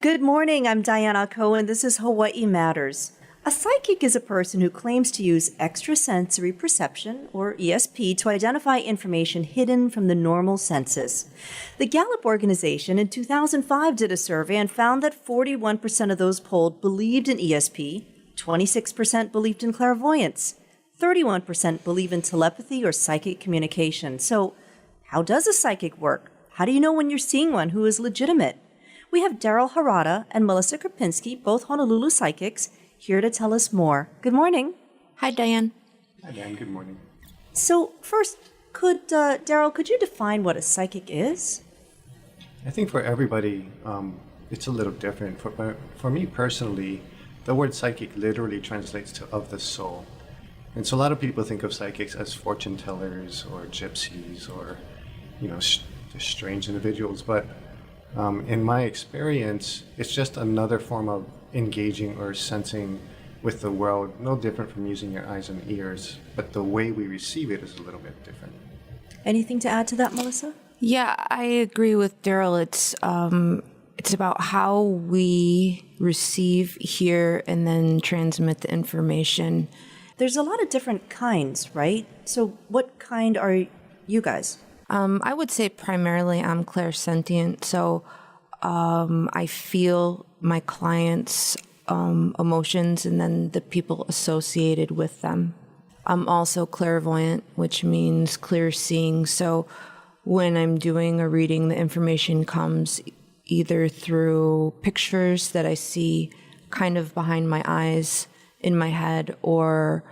Good morning, I'm Diana Cohen. This is Hawaii Matters. A psychic is a person who claims to use extrasensory perception, or ESP, to identify information hidden from the normal senses. The Gallup organization in 2005 did a survey and found that 41% of those polled believed in ESP, 26% believed in clairvoyance, 31% believe in telepathy or psychic communication. So, how does a psychic work? How do you know when you're seeing one who is legitimate? We have Daryl Harada and Melissa Krupinski, both Honolulu psychics, here to tell us more. Good morning. Hi, Diane. Hi, Dan. Good morning. So, first, Daryl, could you define what a psychic is? I think for everybody, it's a little different. For me personally, the word psychic literally translates to of the soul. And so a lot of people think of psychics as fortune tellers or gypsies or, strange individuals. But in my experience, it's just another form of engaging or sensing with the world, no different from using your eyes and ears, but the way we receive it is a little bit different. Anything to add to that, Melissa? Yeah, I agree with Daryl. It's about how we receive, hear, and then transmit the information. There's a lot of different kinds, right? So what kind are you guys? I would say primarily I'm clairsentient, so I feel my clients' emotions and then the people associated with them. I'm also clairvoyant, which means clear seeing. So when I'm doing a reading, the information comes either through pictures that I see kind of behind my eyes in my head or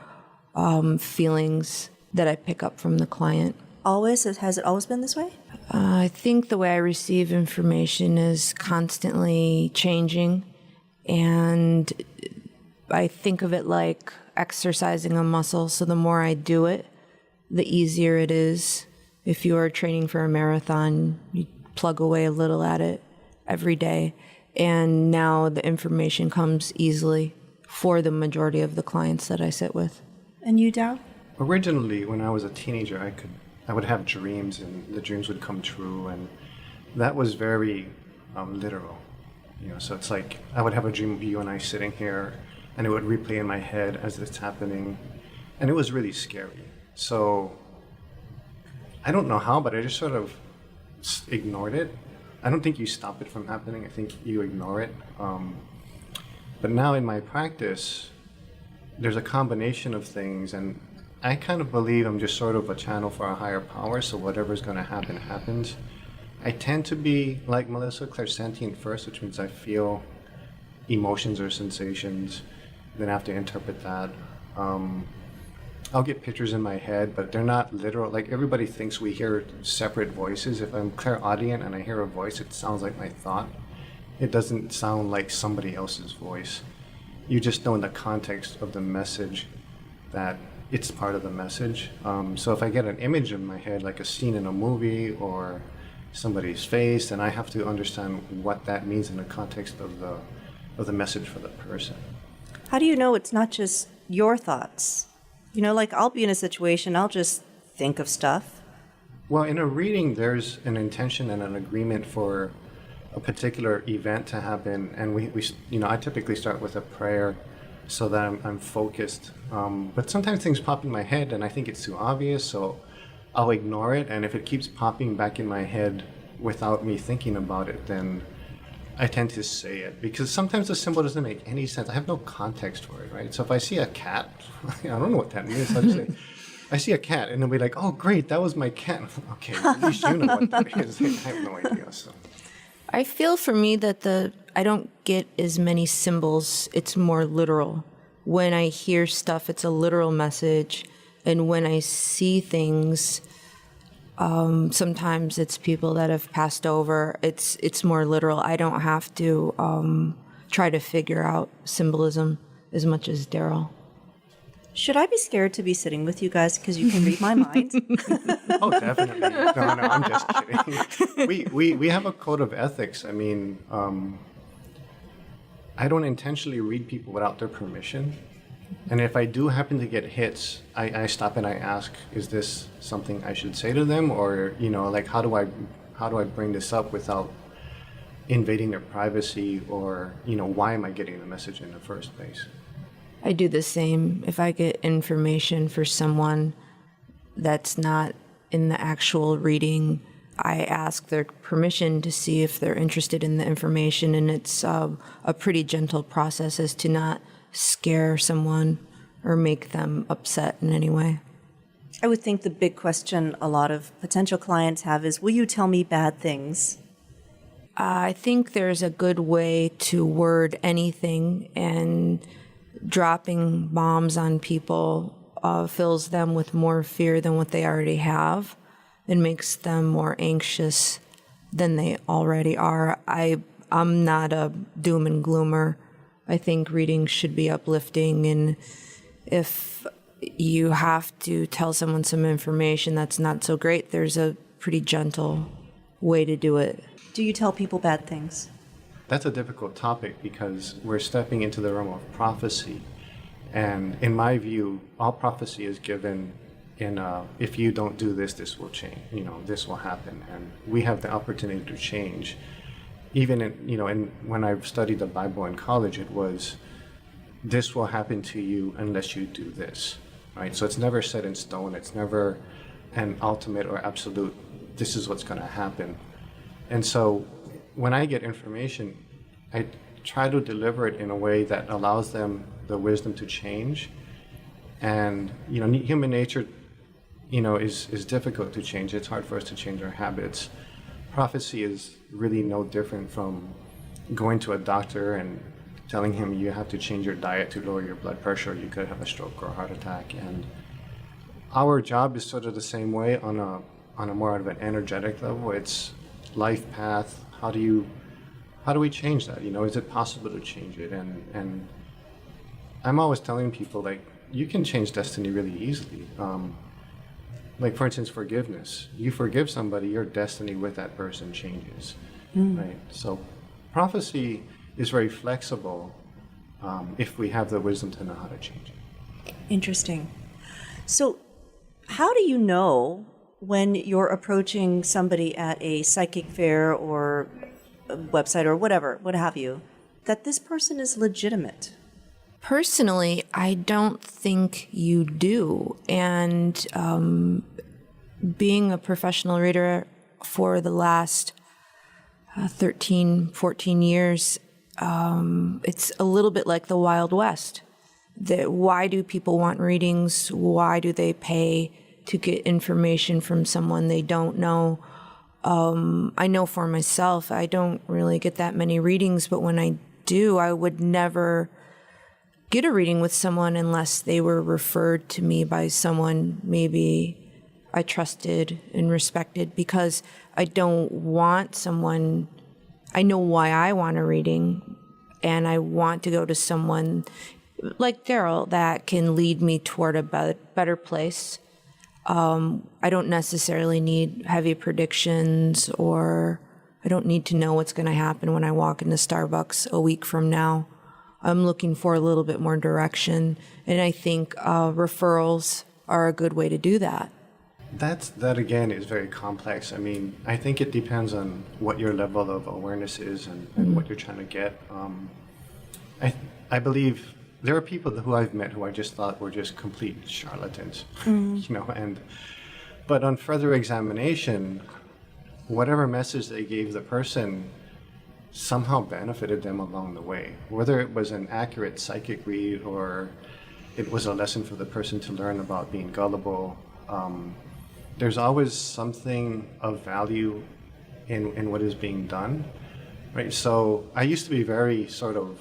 feelings that I pick up from the client. Has it always been this way? I think the way I receive information is constantly changing, and I think of it like exercising a muscle. So the more I do it, the easier it is. If you are training for a marathon, you plug away a little at it every day, and now the information comes easily for the majority of the clients that I sit with. And you, Daryl? Originally, when I was a teenager, I would have dreams, and the dreams would come true, and that was very literal. So it's like I would have a dream of you and I sitting here, and it would replay in my head as it's happening, and it was really scary. So I don't know how, but I just sort of ignored it. I don't think you stop it from happening. I think you ignore it. But now in my practice, there's a combination of things, and I kind of believe I'm just sort of a channel for a higher power, so whatever's going to happen, happens. I tend to be, like Melissa, clairsentient first, which means I feel emotions or sensations, then I have to interpret that. I'll get pictures in my head, but they're not literal. Like everybody thinks we hear separate voices. If I'm clairaudient and I hear a voice, it sounds like my thought. It doesn't sound like somebody else's voice. You just know in the context of the message that it's part of the message. So if I get an image in my head, like a scene in a movie or somebody's face, then I have to understand what that means in the context of the message for the person. How do you know it's not just your thoughts? Like I'll be in a situation, I'll just think of stuff. Well, in a reading, there's an intention and an agreement for a particular event to happen, and we I typically start with a prayer so that I'm focused. But sometimes things pop in my head and I think it's too obvious, so I'll ignore it. And if it keeps popping back in my head without me thinking about it, then I tend to say it. Because sometimes the symbol doesn't make any sense. I have no context for it, right? So if I see a cat, I don't know what that means. I'll just say, I see a cat, and they'll be like, oh, great, that was my cat. Okay, at least you know what that is. I have no idea, so. I feel for me that I don't get as many symbols. It's more literal. When I hear stuff, it's a literal message. And when I see things, sometimes it's people that have passed over. It's more literal. I don't have to try to figure out symbolism as much as Daryl. Should I be scared to be sitting with you guys because you can read my mind? Oh, definitely. No, I'm just kidding. We have a code of ethics. I mean, I don't intentionally read people without their permission. And if I do happen to get hits, I stop and I ask, is this something I should say to them? Or, like, how do I bring this up without invading their privacy, or, why am I getting the message in the first place? I do the same. If I get information for someone that's not in the actual reading, I ask their permission to see if they're interested in the information, and it's a pretty gentle process as to not scare someone or make them upset in any way. I would think the big question a lot of potential clients have is, will you tell me bad things? I think there's a good way to word anything, and dropping bombs on people fills them with more fear than what they already have and makes them more anxious than they already are. I'm not a doom and gloomer. I think reading should be uplifting, and if you have to tell someone some information that's not so great, there's a pretty gentle way to do it. Do you tell people bad things? That's a difficult topic because we're stepping into the realm of prophecy. And in my view, all prophecy is given in if you don't do this, this will change. This will happen. And we have the opportunity to change. Even when I've studied the Bible in college, it was, this will happen to you unless you do this, right? So it's never set in stone. It's never an ultimate or absolute, this is what's going to happen. And so when I get information, I try to deliver it in a way that allows them the wisdom to change. And, human nature, is difficult to change. It's hard for us to change our habits. Prophecy is really no different from going to a doctor and telling him you have to change your diet to lower your blood pressure, you could have a stroke or a heart attack. And our job is sort of the same way on a more of an energetic level. It's life path. How do we change that? Is it possible to change it? And I'm always telling people, you can change destiny really easily. For instance, forgiveness. You forgive somebody, your destiny with that person changes, right? So prophecy is very flexible if we have the wisdom to know how to change it. Interesting. So how do you know when you're approaching somebody at a psychic fair or a website or whatever, what have you, that this person is legitimate? Personally, I don't think you do. And being a professional reader for the last 13, 14 years, it's a little bit like the Wild West. Why do people want readings? Why do they pay to get information from someone they don't know? I know for myself, I don't really get that many readings, but when I do, I would never get a reading with someone unless they were referred to me by someone maybe I trusted and respected, because I don't want someone, I know why I want a reading, and I want to go to someone like Daryl that can lead me toward a better place. I don't necessarily need heavy predictions, or I don't need to know what's going to happen when I walk into Starbucks a week from now. I'm looking for a little bit more direction, and I think referrals are a good way to do that. That again is very complex. I mean, I think it depends on what your level of awareness is and what you're trying to get. I believe there are people who I've met who I just thought were just complete charlatans, but on further examination, whatever message they gave the person somehow benefited them along the way, whether it was an accurate psychic read or it was a lesson for the person to learn about being gullible. There's always something of value in what is being done, right? So I used to be very sort of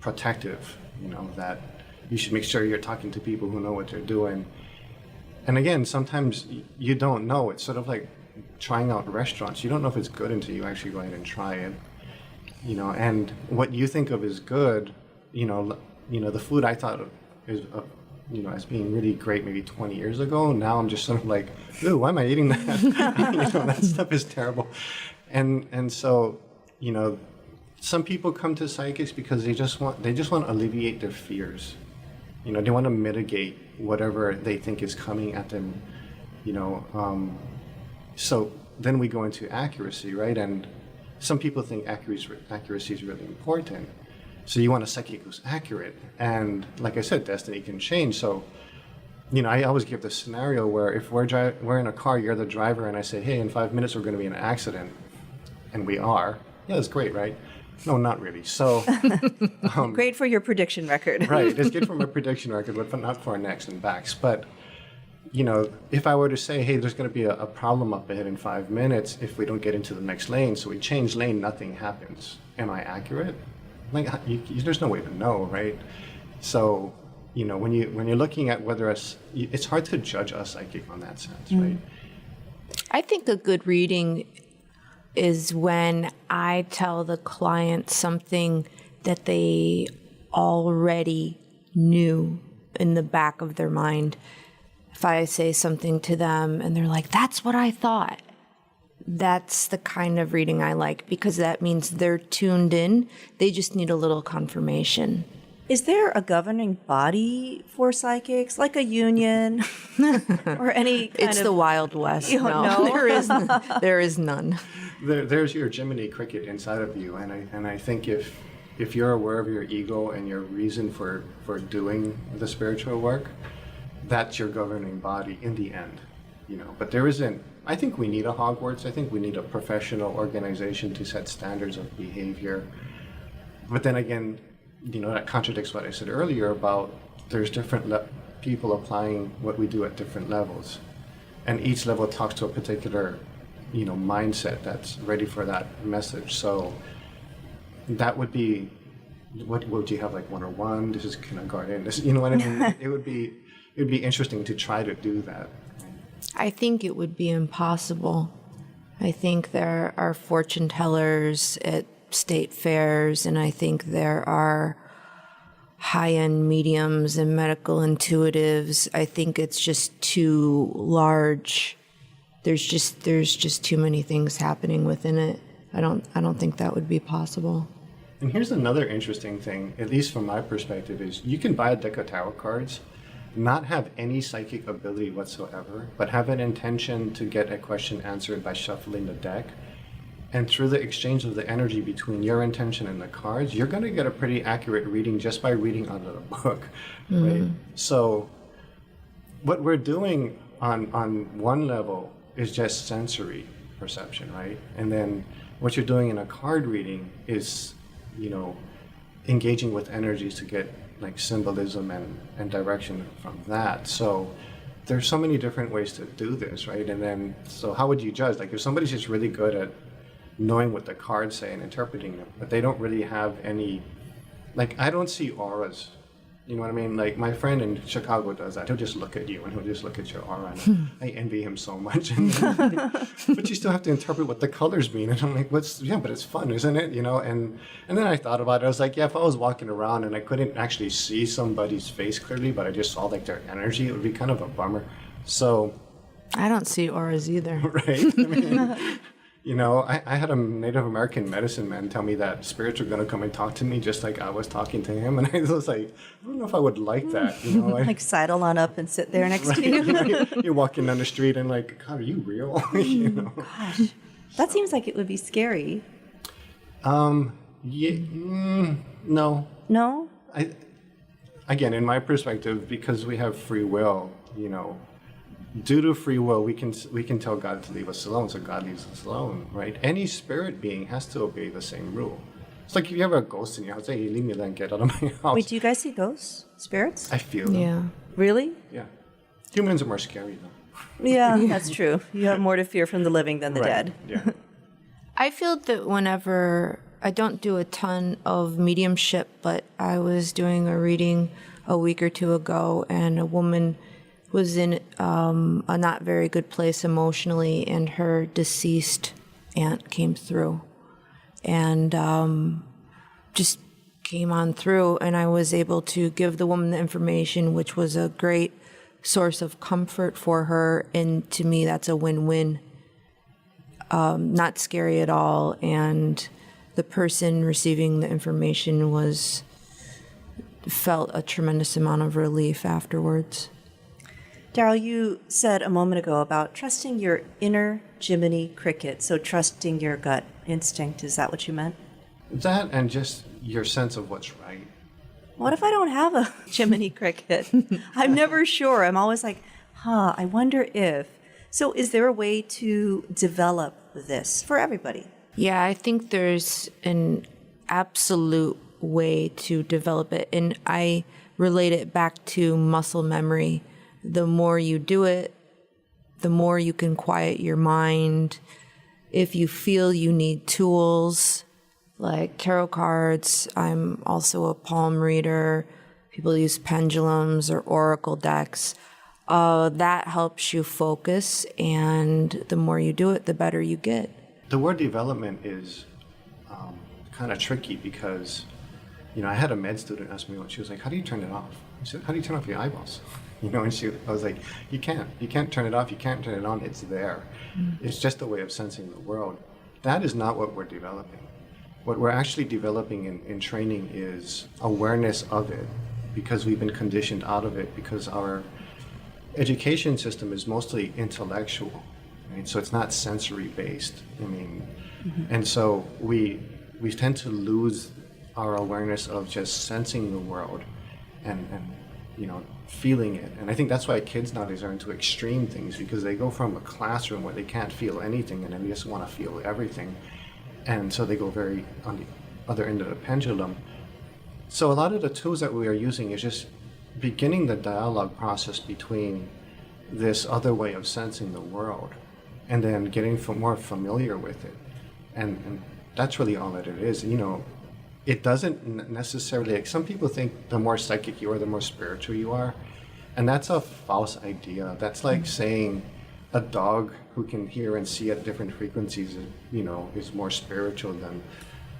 protective, that you should make sure you're talking to people who know what they're doing. And again, sometimes you don't know. It's sort of like trying out restaurants. You don't know if it's good until you actually go ahead and try it. And what you think of as good, the food I thought of is, as being really great maybe 20 years ago. Now I'm just sort of like, ooh, why am I eating that? That stuff is terrible. And so, some people come to psychics because they just want to alleviate their fears. They want to mitigate whatever they think is coming at them. So then we go into accuracy, right? And some people think accuracy is really important. So you want a psychic who's accurate. And like I said, destiny can change. So, I always give this scenario where if we're in a car, you're the driver, and I say, hey, in 5 minutes we're going to be in an accident. And we are. Yeah, that's great, right? No, not really. So, Great for your prediction record. right, it's good for my prediction record, but not for our necks and backs. But, if I were to say, hey, there's going to be a problem up ahead in 5 minutes if we don't get into the next lane, so we change lane, nothing happens. Am I accurate? Like, there's no way to know, right? So, when you're looking at whether it's hard to judge a psychic on that sense, right? I think a good reading is when I tell the client something that they already knew in the back of their mind. If I say something to them and they're like, that's what I thought, that's the kind of reading I like, because that means they're tuned in. They just need a little confirmation. Is there a governing body for psychics, like a union or any kind It's of... the Wild West. You don't know? There is none. There's your Jiminy Cricket inside of you, and I think if you're aware of your ego and your reason for doing the spiritual work, that's your governing body in the end, But there isn't. I think we need a Hogwarts. I think we need a professional organization to set standards of behavior. But then again, that contradicts what I said earlier about there's different people applying what we do at different levels, and each level talks to a particular, mindset that's ready for that message. So that would be, what would you have, like 101? This is kindergarten. This, you know what I mean? It would be interesting to try to do that. I think it would be impossible. I think there are fortune tellers at state fairs, and I think there are high-end mediums and medical intuitives. I think it's just too large. There's just too many things happening within it. I don't think that would be possible. And here's another interesting thing, at least from my perspective, is you can buy a deck of tarot cards, not have any psychic ability whatsoever, but have an intention to get a question answered by shuffling the deck. And through the exchange of the energy between your intention and the cards, you're going to get a pretty accurate reading just by reading out of the book, right? So what we're doing on one level is just sensory perception, right? And then what you're doing in a card reading is, engaging with energies to get like symbolism and direction from that. So there's so many different ways to do this, right? And then, so how would you judge? Like if somebody's just really good at knowing what the cards say and interpreting them, but they don't really have any, like I don't see auras, you know what I mean? Like my friend in Chicago does that. He'll just look at you and he'll just look at your aura. And I envy him so much. But you still have to interpret what the colors mean. And I'm like, but it's fun, isn't it? And then I thought about it. I was like, yeah, if I was walking around and I couldn't actually see somebody's face clearly, but I just saw like their energy, it would be kind of a bummer. So I don't see auras either. Right? I mean, I had a Native American medicine man tell me that spirits were going to come and talk to me just like I was talking to him. And I was like, I don't know if I would like that. Like sidle on up and sit there next to you. You're walking down the street and like, God, are you real? Gosh, that seems like it would be scary. No. No? Again, in my perspective, because we have free will, due to free will, we can tell God to leave us alone, so God leaves us alone, right? Any spirit being has to obey the same rule. It's like if you have a ghost in your house, hey, leave me alone, get out of my house. Wait, do you guys see ghosts? Spirits? I feel them. Yeah. Really? Yeah. Humans are more scary, though. Yeah, that's true. You have more to fear from the living than the Right. dead. Yeah. I feel that whenever I don't do a ton of mediumship, but I was doing a reading a week or two ago, and a woman was in a not very good place emotionally, and her deceased aunt came through and just came on through, and I was able to give the woman the information, which was a great source of comfort for her, and to me that's a win-win. Not scary at all, and the person receiving the information felt a tremendous amount of relief afterwards. Daryl, you said a moment ago about trusting your inner Jiminy Cricket, so trusting your gut instinct. Is that what you meant? That and just your sense of what's right. What if I don't have a Jiminy Cricket? I'm never sure. I'm always like, I wonder if. So is there a way to develop this for everybody? Yeah, I think there's an absolute way to develop it. And I relate it back to muscle memory. The more you do it, the more you can quiet your mind. If you feel you need tools like tarot cards, I'm also a palm reader. People use pendulums or oracle decks. That helps you focus, and the more you do it, the better you get. The word development is kind of tricky because, I had a med student ask me, she was like, how do you turn it off? I said, how do you turn off your eyeballs? And I was like, you can't turn it off, you can't turn it on, it's there. It's just a way of sensing the world. That is not what we're developing. What we're actually developing in training is awareness of it, because we've been conditioned out of it, because our education system is mostly intellectual, right? So it's not sensory based. And so we tend to lose our awareness of just sensing the world and feeling it. And I think that's why kids nowadays are into extreme things, because they go from a classroom where they can't feel anything and then they just want to feel everything. And so they go very on the other end of the pendulum. So a lot of the tools that we are using is just beginning the dialogue process between this other way of sensing the world and then getting more familiar with it. And that's really all that it is. It doesn't necessarily, like some people think the more psychic you are, the more spiritual you are. And that's a false idea. That's like saying a dog who can hear and see at different frequencies, is more spiritual than,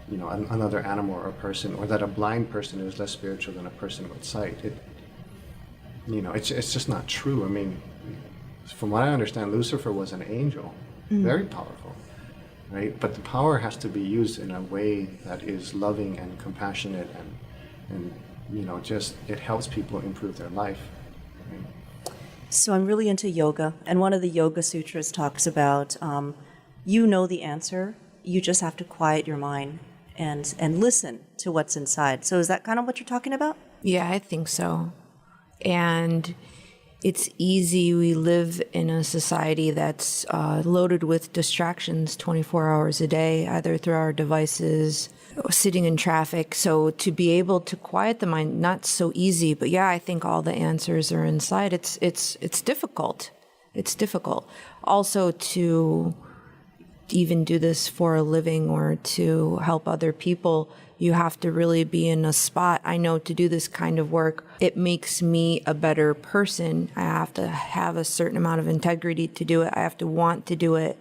another animal or a person, or that a blind person is less spiritual than a person with sight. It's just not true. From what I understand, Lucifer was an angel, very powerful, right? But the power has to be used in a way that is loving and compassionate and just it helps people improve their life. Right? So I'm really into yoga, and one of the Yoga Sutras talks about the answer, you just have to quiet your mind and listen to what's inside. So is that kind of what you're talking about? Yeah, I think so. And it's easy. We live in a society that's loaded with distractions 24 hours a day, either through our devices, or sitting in traffic. So to be able to quiet the mind, not so easy. But yeah, I think all the answers are inside. It's difficult. It's difficult. Also to even do this for a living or to help other people, you have to really be in a spot. I know to do this kind of work, it makes me a better person. I have to have a certain amount of integrity to do it. I have to want to do it.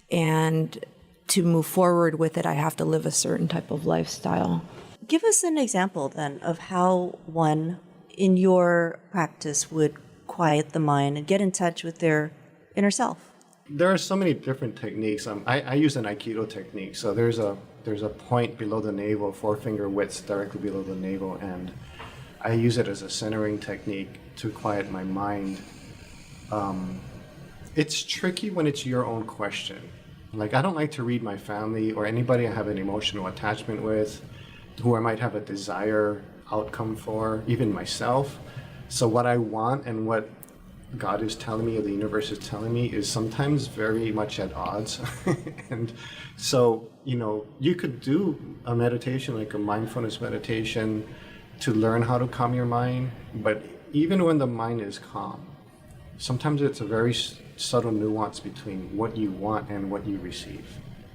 And to move forward with it, I have to live a certain type of lifestyle. Give us an example then of how one in your practice would quiet the mind and get in touch with their inner self. There are so many different techniques. I use an Aikido technique. So there's a point below the navel, four-finger widths directly below the navel, and I use it as a centering technique to quiet my mind. It's tricky when it's your own question. Like, I don't like to read my family or anybody I have an emotional attachment with, who I might have a desire outcome for, even myself. So what I want and what God is telling me or the universe is telling me is sometimes very much at odds. And so, you could do a meditation, like a mindfulness meditation, to learn how to calm your mind. But even when the mind is calm, sometimes it's a very subtle nuance between what you want and what you receive.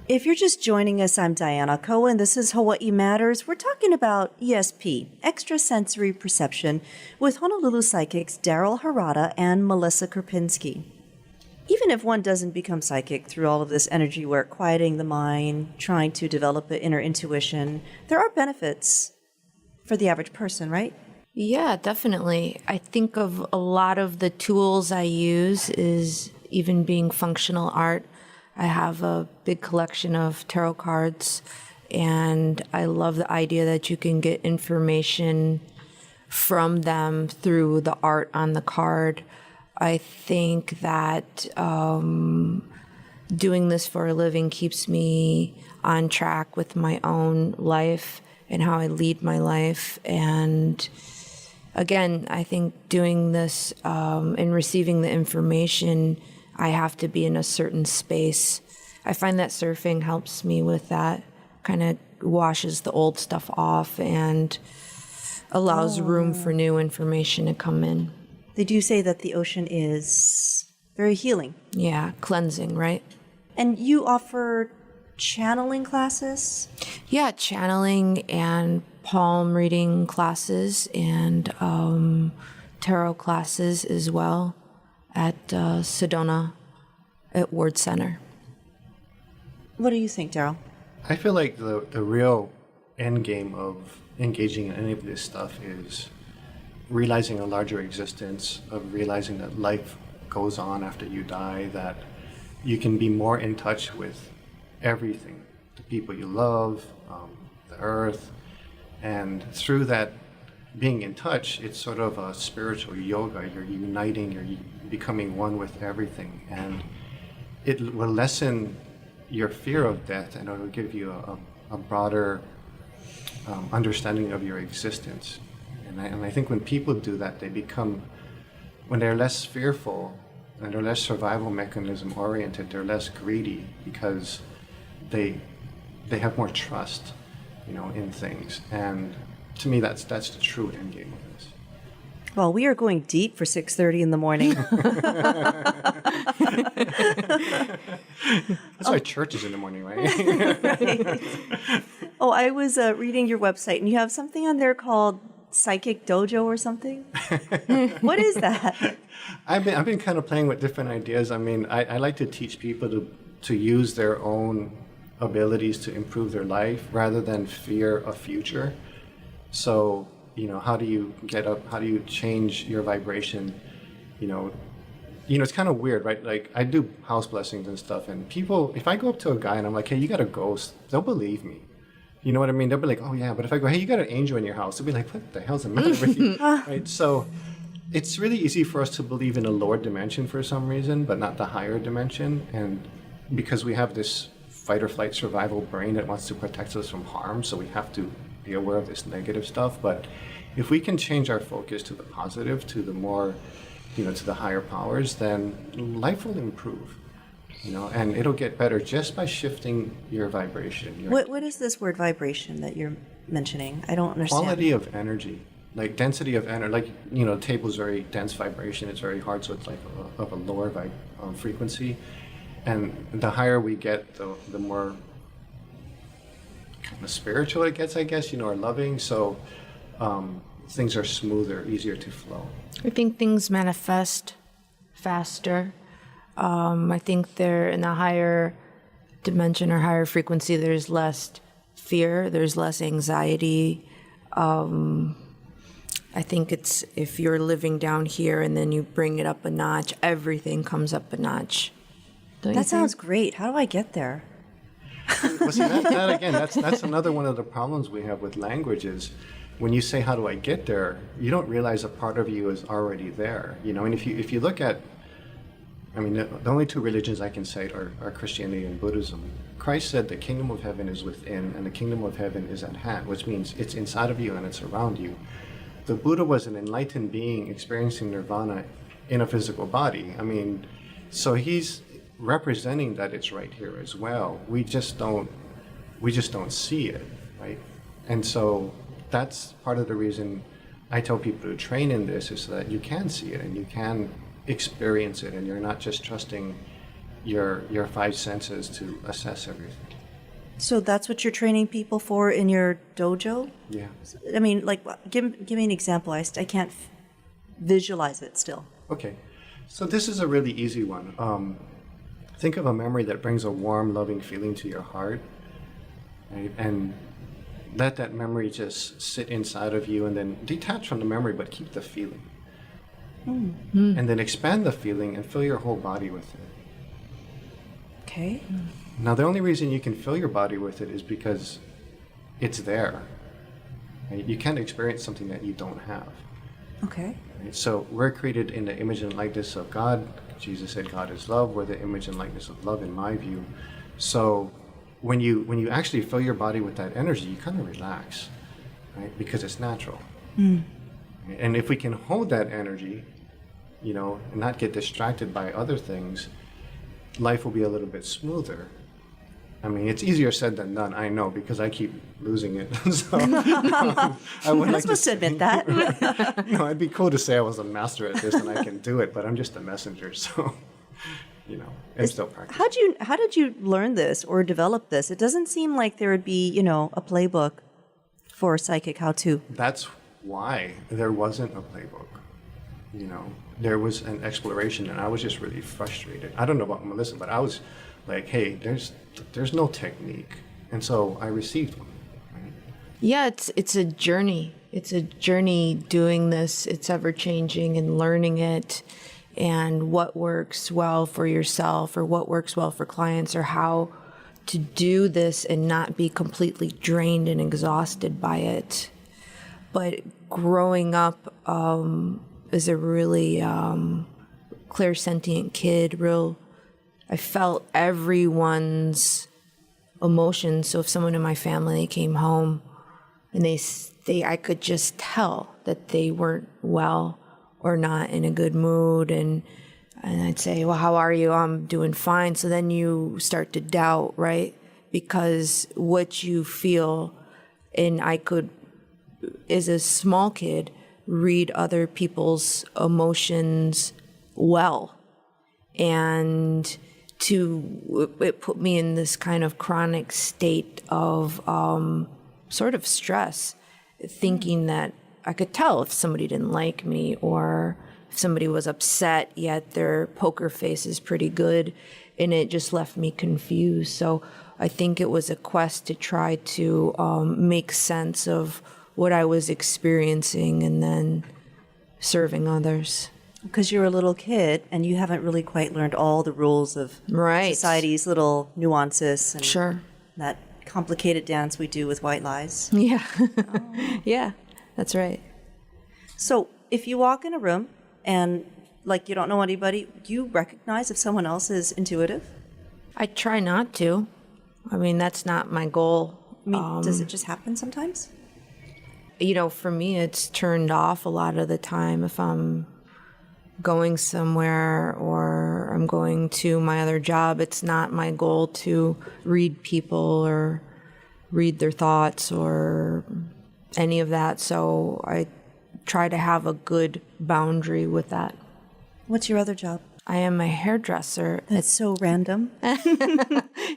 If you're just joining us, I'm Diana Cohen. This is Hawaii Matters. We're talking about ESP, extrasensory perception, with Honolulu psychics Daryl Harada and Melissa Krupinski. Even if one doesn't become psychic through all of this energy work, quieting the mind, trying to develop an inner intuition, there are benefits for the average person, right? Yeah, definitely. I think of a lot of the tools I use is even being functional art. I have a big collection of tarot cards, and I love the idea that you can get information from them through the art on the card. I think that doing this for a living keeps me on track with my own life and how I lead my life. And again, I think doing this and receiving the information, I have to be in a certain space. I find that surfing helps me with that, kind of washes the old stuff off and allows room for new information to come in. They do say that the ocean is very healing. Yeah, cleansing, right? And you offer channeling classes? Yeah, channeling and palm reading classes and tarot classes as well at Sedona at Ward Center. What do you think, Daryl? I feel like the real end game of engaging in any of this stuff is realizing a larger existence, of realizing that life goes on after you die, that you can be more in touch with everything, the people you love, the earth, and through that being in touch, it's sort of a spiritual yoga. You're uniting, you're becoming one with everything, and it will lessen your fear of death, and it will give you a broader understanding of your existence. And I think when people do that, they become, when they're less fearful and they're less survival mechanism oriented, they're less greedy because they have more trust, in things. And to me, that's the true end game of this. Well, we are going deep for 6:30 in the morning. That's why church is in the morning, right? Right. Oh, I was reading your website, and you have something on there called Psychic Dojo or something. What is that? I've been kind of playing with different ideas. I mean, I like to teach people to use their own abilities to improve their life rather than fear a future. So, how do you get up? How do you change your vibration? It's kind of weird, right? Like, I do house blessings and stuff, and people, if I go up to a guy and I'm like, hey, you got a ghost, they'll believe me. You know what I mean? They'll be like, oh yeah, but if I go, hey, you got an angel in your house, they'll be like, what the hell's the matter with you? Right? So it's really easy for us to believe in a lower dimension for some reason, but not the higher dimension. And because we have this fight or flight survival brain that wants to protect us from harm, so we have to be aware of this negative stuff. But if we can change our focus to the positive, to the more, to the higher powers, then life will improve. And it'll get better just by shifting your vibration. What is this word vibration that you're mentioning? I don't understand. Quality of energy, like density of energy. Like, table's very dense vibration. It's very hard, so it's like of a lower frequency. And the higher we get, the more kind of spiritual it gets, I guess, or loving. So things are smoother, easier to flow. I think things manifest faster. I think they're in a higher dimension or higher frequency. There's less fear. There's less anxiety. I think it's if you're living down here and then you bring it up a notch, everything comes up a notch. That sounds great. How do I get there? Well, see, that again, that's another one of the problems we have with language is when you say, how do I get there, you don't realize a part of you is already there. And if you look at, the only two religions I can cite are Christianity and Buddhism. Christ said the kingdom of heaven is within and the kingdom of heaven is at hand, which means it's inside of you and it's around you. The Buddha was an enlightened being experiencing nirvana in a physical body. So he's representing that it's right here as well. We just don't see it, right? And so that's part of the reason I tell people to train in this, is so that you can see it and you can experience it, and you're not just trusting your five senses to assess everything. So that's what you're training people for in your dojo? Yeah. Give me an example. I can't visualize it still. Okay. So this is a really easy one. Think of a memory that brings a warm, loving feeling to your heart, right? And let that memory just sit inside of you, and then detach from the memory, but keep the feeling. And then expand the feeling and fill your whole body with it. Okay. Now, the only reason you can fill your body with it is because it's there. Right? You can't experience something that you don't have. Okay. Right? So we're created in the image and likeness of God. Jesus said God is love. We're the image and likeness of love, in my view. So when you actually fill your body with that energy, you kind of relax, right? Because it's natural. And if we can hold that energy, you know, and not get distracted by other things, life will be a little bit smoother. I mean, it's easier said than done, I know, because I keep losing it. So I would like supposed to admit that. No, it'd be cool to say I was a master at this and I can do it, but I'm just a messenger. So, you know, I'm still practicing. How did you learn this or develop this? It doesn't seem like there would be, you know, a playbook for a psychic how-to. That's why there wasn't a playbook. You know, there was an exploration, and I was just really frustrated. I don't know about Melissa, but I was like, hey, there's no technique. And so I received one. Right? Yeah, it's a journey. It's a journey doing this. It's ever changing and learning it, and what works well for yourself or what works well for clients, or how to do this and not be completely drained and exhausted by it. But growing up as a really clairsentient kid, I felt everyone's emotions. So if someone in my family came home and I could just tell that they weren't well or not in a good mood, and I'd say, well, how are you? I'm doing fine. So then you start to doubt, right? Because what you feel, and I could, as a small kid, read other people's emotions well. And it put me in this kind of chronic state of sort of stress, thinking that I could tell if somebody didn't like me, or if somebody was upset, yet their poker face is pretty good, and it just left me confused. So I think it was a quest to try to make sense of what I was experiencing and then serving others. Because you're a little kid and you haven't really quite learned all the rules of Right. society's little nuances and Sure. that complicated dance we do with white lies. Yeah. Yeah, that's right. So if you walk in a room and like you don't know anybody, do you recognize if someone else is intuitive? I try not to. I mean, that's not my goal. I mean, does it just happen sometimes? You know, for me, it's turned off a lot of the time if I'm going somewhere or I'm going to my other job. It's not my goal to read people or read their thoughts or any of that. So I try to have a good boundary with that. What's your other job? I am a hairdresser. That's so random.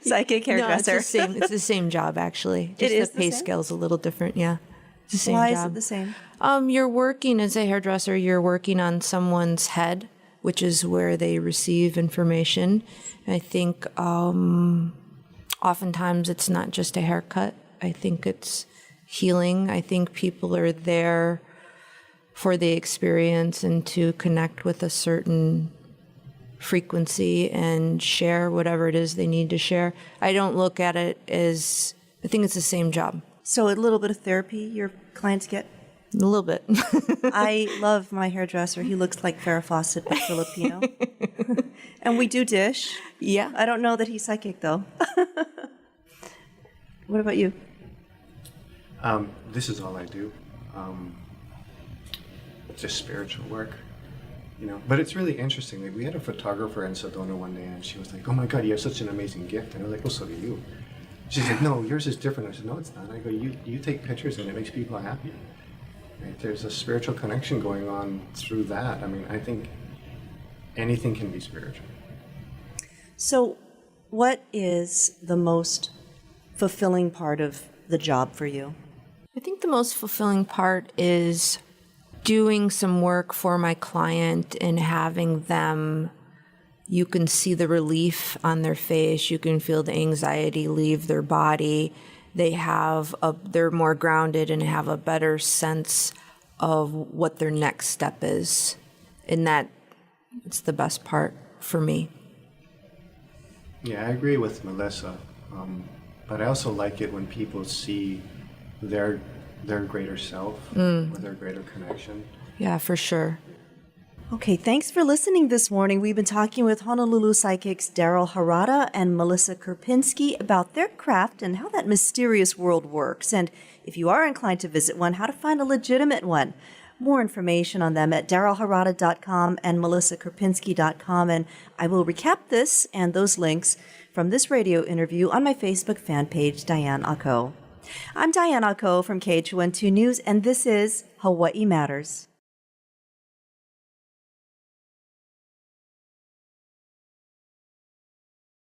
Psychic No, hairdresser. it's the same job, actually. Just It is the the pay same? scale's a little different, yeah. It's the same Why job. is it the same? You're working as a hairdresser, you're working on someone's head, which is where they receive information. And I think oftentimes it's not just a haircut. I think it's healing. I think people are there for the experience and to connect with a certain frequency and share whatever it is they need to share. I don't look at it as, I think it's the same job. So a little bit of therapy your clients get? A little bit. I love my hairdresser. He looks like Farrah Fawcett, but Filipino. And we do dish. Yeah. I don't know that he's psychic, though. What about you? This is all I do. It's just spiritual work, you know. But it's really interesting. Like, we had a photographer in Sedona one day, and she was like, "Oh my God, you have such an amazing gift." And I was like, "Well, so do you." She's like, "No, yours is different." I said, "No, it's not." I go, "You take pictures, and it makes people happy." Right? There's a spiritual connection going on through that. I mean, I think anything can be spiritual. So, what is the most fulfilling part of the job for you? I think the most fulfilling part is doing some work for my client and having them, you can see the relief on their face, you can feel the anxiety leave their body. They're more grounded and have a better sense of what their next step is. And it's the best part for me. Yeah, I agree with Melissa. But I also like it when people see their greater self or their greater connection. Yeah, for sure. Okay, thanks for listening this morning. We've been talking with Honolulu psychics Daryl Harada and Melissa Kerpinski about their craft and how that mysterious world works. And if you are inclined to visit one, how to find a legitimate one. More information on them at darylharada.com and melissakerpinski.com. And I will recap this and those links from this radio interview on my Facebook fan page, Diane Ako. I'm Diane Ako from KHON2 News, and this is Hawaii Matters.